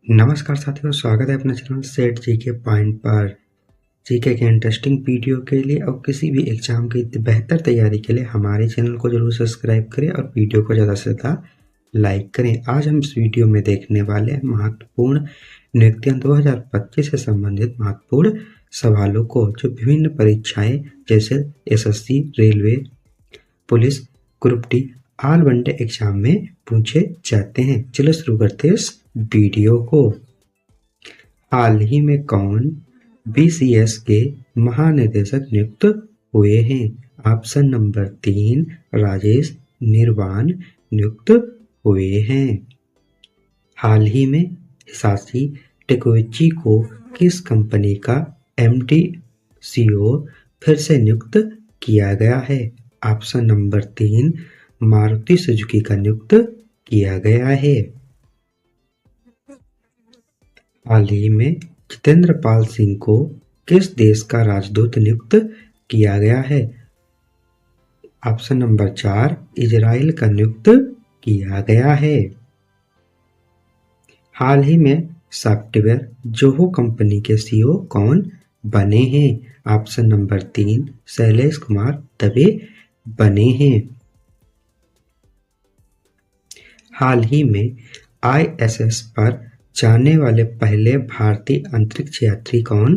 नमस्कार साथियों, स्वागत है अपने चैनल सेट जीके पॉइंट पर। जीके के इंटरेस्टिंग वीडियो के लिए और किसी भी एग्जाम की बेहतर तैयारी के लिए हमारे चैनल को जरूर सब्सक्राइब करें और वीडियो को ज़्यादा से ज़्यादा लाइक करें। आज हम इस वीडियो में देखने वाले हैं महत्वपूर्ण नियुक्तियां 2025 से संबंधित महत्वपूर्ण सवालों को, जो विभिन्न परीक्षाएं जैसे SSC, railway, police, group D, all one day exam में पूछे जाते हैं। चलो शुरू करते हैं इस वीडियो को। हाल ही में कौन बीसीएस के महानिदेशक नियुक्त हुए हैं? ऑप्शन नंबर 3 राजेश निर्वाण नियुक्त हुए हैं। हाल ही में हिसाशी टेकुएची को किस कंपनी का एमडी सीईओ फिर से नियुक्त किया गया है? ऑप्शन नंबर 3 मारुति सुजुकी का नियुक्त किया गया है। हाल ही में जितेंद्र पाल सिंह को किस देश का राजदूत नियुक्त किया गया है? ऑप्शन नंबर 4 इजराइल का नियुक्त किया गया है। हाल ही में सॉफ्टवेयर जोहो कंपनी के सीईओ कौन बने हैं? ऑप्शन नंबर 3 शैलेश कुमार दवे बने हैं। हाल ही में आईएसएस पर जाने वाले पहले भारतीय अंतरिक्ष यात्री कौन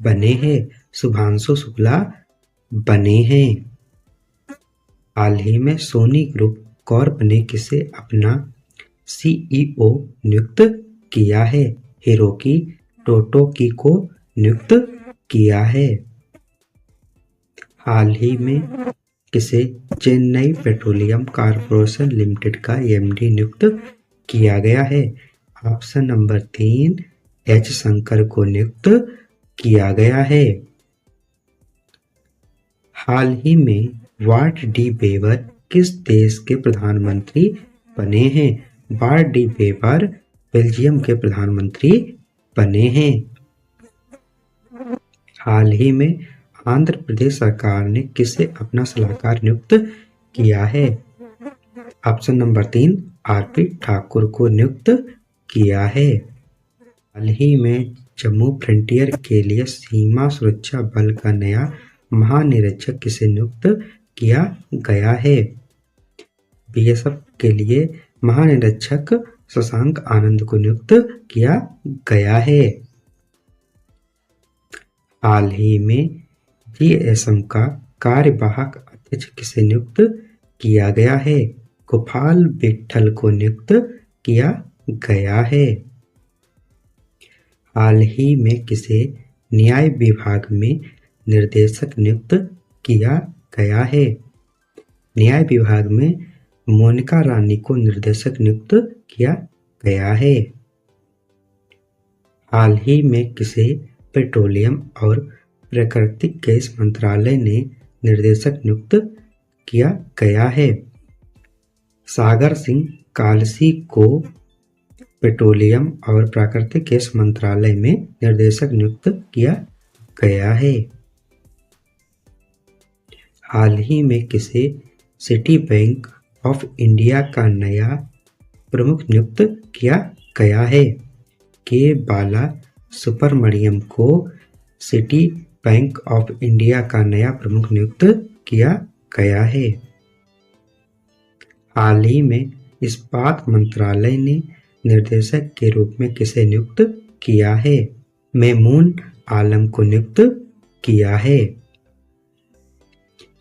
बने हैं? शुभांशु शुक्ला बने हैं। हाल ही में सोनी ग्रुप कॉर्प ने किसे अपना सीईओ नियुक्त किया है? हिरोकी टोटोकी को नियुक्त किया है। हाल ही में किसे चेन्नई पेट्रोलियम कॉर्पोरेशन लिमिटेड का एमडी नियुक्त किया गया है? ऑप्शन नंबर 3 एच शंकर को नियुक्त किया गया है। हाल ही में वार्ड डी वेबर किस देश के प्रधानमंत्री बने हैं? वार्ड डी वेबर बेल्जियम के प्रधानमंत्री बने हैं। हाल ही में आंध्र प्रदेश सरकार ने किसे अपना सलाहकार नियुक्त किया है? ऑप्शन नंबर 3 आरपी ठाकुर को नियुक्त किया है। हाल ही में जम्मू फ्रंटियर के लिए सीमा सुरक्षा बल का नया महानिरीक्षक किसे नियुक्त किया गया है? बीएसएफ के लिए महानिरीक्षक शशांक आनंद को नियुक्त किया गया है। हाल ही में जीएसएम का कार्यवाहक अध्यक्ष किसे नियुक्त किया गया है? गोपाल विट्ठल को नियुक्त किया गया है। हाल ही में किसे न्याय विभाग में निर्देशक नियुक्त किया गया है? न्याय विभाग में मोनिका रानी को निर्देशक नियुक्त किया गया है। हाल ही में किसे पेट्रोलियम और प्राकृतिक गैस मंत्रालय ने निर्देशक नियुक्त किया गया है? सागर सिंह कालसी को पेट्रोलियम और प्राकृतिक गैस मंत्रालय में निर्देशक नियुक्त किया गया है। हाल ही में किसे सिटी बैंक ऑफ इंडिया का नया प्रमुख नियुक्त किया गया है? के बाला सुब्रमण्यम को सिटी बैंक ऑफ इंडिया का नया प्रमुख नियुक्त किया गया है। हाल ही में इस्पात मंत्रालय ने निर्देशक के रूप में किसे नियुक्त किया है? मेमून आलम को नियुक्त किया है।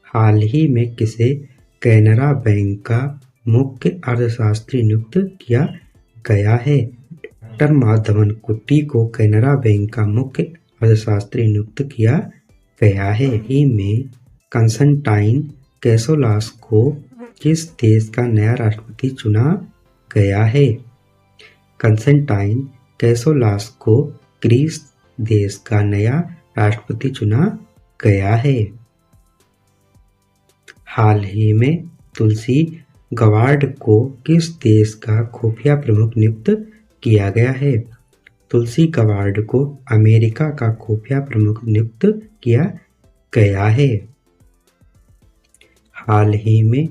हाल ही में किसे कैनरा बैंक का मुख्य अर्थशास्त्री नियुक्त किया गया है? डॉक्टर माधवन कुट्टी को कैनरा बैंक का मुख्य अर्थशास्त्री नियुक्त किया गया है। ही में कंस्टेंटाइन कैसोलास को किस देश का नया राष्ट्रपति चुना गया है? कंस्टेंटाइन कैसोलास को ग्रीस देश का नया राष्ट्रपति चुना गया है। हाल ही में तुलसी गवार्ड को किस देश का खुफिया प्रमुख नियुक्त किया गया है? तुलसी गवार्ड को अमेरिका का खुफिया प्रमुख नियुक्त किया गया है। हाल ही में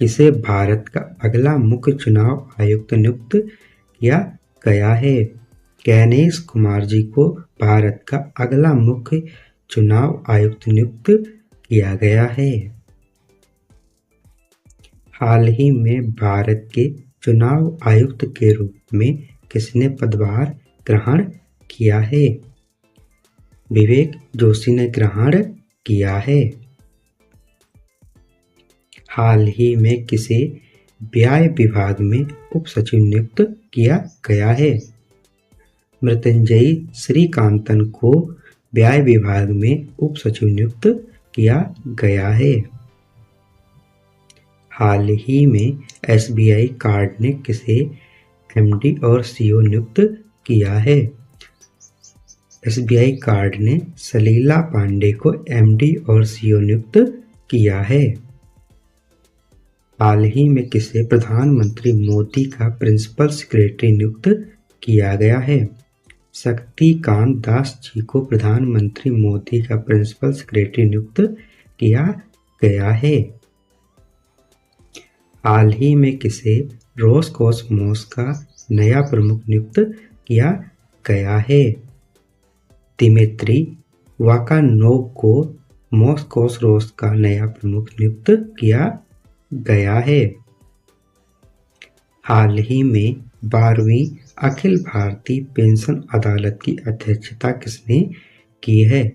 किसे भारत का अगला मुख्य चुनाव आयुक्त नियुक्त किया गया है? गणेश कुमार जी को भारत का अगला मुख्य चुनाव आयुक्त नियुक्त किया गया है। हाल ही में भारत के चुनाव आयुक्त के रूप में किसने पदभार ग्रहण किया है? विवेक जोशी ने ग्रहण किया है। हाल ही में किसे व्यय विभाग में उप सचिव नियुक्त किया गया है? मृत्युंजयी श्रीकांतन को व्यय विभाग में उप सचिव नियुक्त किया गया है। हाल ही में SBI कार्ड ने किसे MD और CEO नियुक्त किया है? SBI कार्ड ने सलीला पांडे को MD और CEO नियुक्त किया है। हाल ही में किसे प्रधानमंत्री मोदी का प्रिंसिपल सेक्रेटरी नियुक्त किया गया है? शक्तिकांत दास जी को प्रधानमंत्री मोदी का प्रिंसिपल सेक्रेटरी नियुक्त किया गया है। हाल ही में किसे रोसकोसमोस का नया प्रमुख नियुक्त किया गया है? दिमित्री वाकानोव को मोस्कोस का नया प्रमुख नियुक्त किया गया है। हाल ही में 12वीं अखिल भारतीय पेंशन अदालत की अध्यक्षता किसने की है?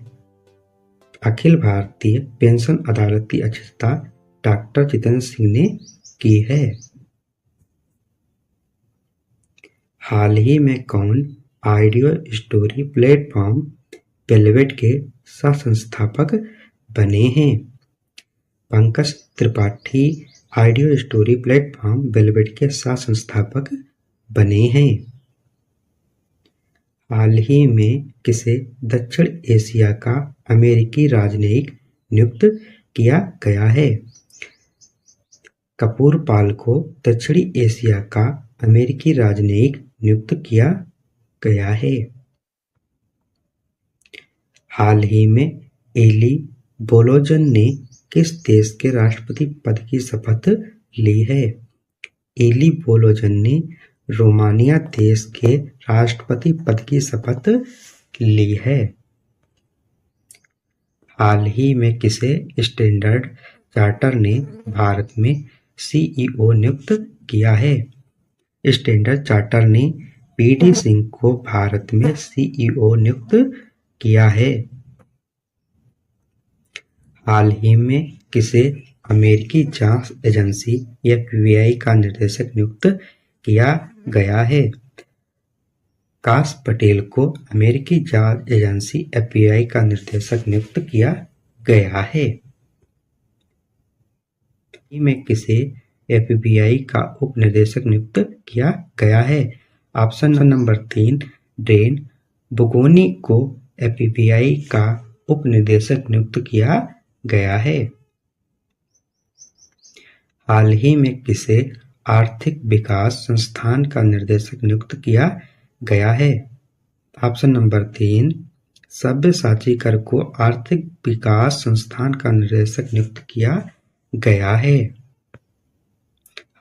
अखिल भारतीय पेंशन अदालत की अध्यक्षता डॉक्टर जितेंद्र सिंह ने की है। हाल ही में कौन ऑडियो स्टोरी प्लेटफॉर्म वेलवेट के सह-संस्थापक बने हैं? Pankaj Tripathi audio story platform velvet के सह-संस्थापक बने हैं। हाल ही में किसे दक्षिण एशिया का अमेरिकी राजनयिक नियुक्त किया गया है? कपूर पाल को दक्षिणी एशिया का अमेरिकी राजनयिक नियुक्त किया गया है। हाल ही में एली बोलोजन ने किस देश के राष्ट्रपति पद की शपथ ली है? एली बोलोजन ने रोमानिया देश के राष्ट्रपति पद की शपथ ली है। हाल ही में किसे स्टैंडर्ड चार्टर ने भारत में CEO नियुक्त किया है? स्टैंडर्ड चार्टर ने PD सिंह को भारत में CEO नियुक्त किया है। हाल ही में किसे अमेरिकी जांच एजेंसी FBI का निर्देशक नियुक्त किया गया है? काश पटेल को अमेरिकी जांच एजेंसी FBI का निर्देशक नियुक्त किया गया है। में किसे FBI का उप निर्देशक नियुक्त किया गया है? ऑप्शन नंबर 3 ड्रेन बुगोनी को FBI का उप निर्देशक नियुक्त किया गया है। हाल ही में किसे आर्थिक विकास संस्थान का निर्देशक नियुक्त किया गया है? ऑप्शन नंबर 3 सब्यसाची कर को आर्थिक विकास संस्थान का निर्देशक नियुक्त किया गया है।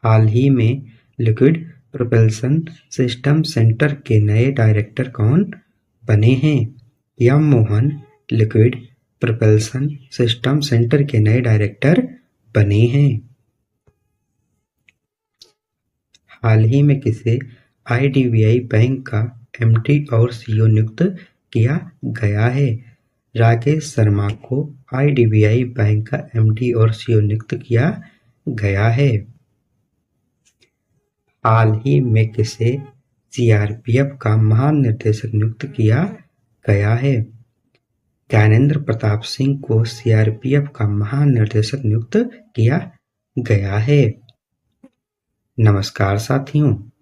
हाल ही में लिक्विड प्रोपल्शन सिस्टम सेंटर के नए डायरेक्टर कौन बने हैं? M Mohan liquid propulsion system centre के नए डायरेक्टर बने हैं। हाल ही में किसे IDBI बैंक का MD और CEO नियुक्त किया गया है? राकेश शर्मा को IDBI बैंक का MD और CEO नियुक्त किया गया है। हाल ही में किसे CRPF का महानिदेशक नियुक्त किया गया है? ज्ञानेंद्र प्रताप सिंह को CRPF का महानिदेशक नियुक्त किया गया है। नमस्कार साथियों।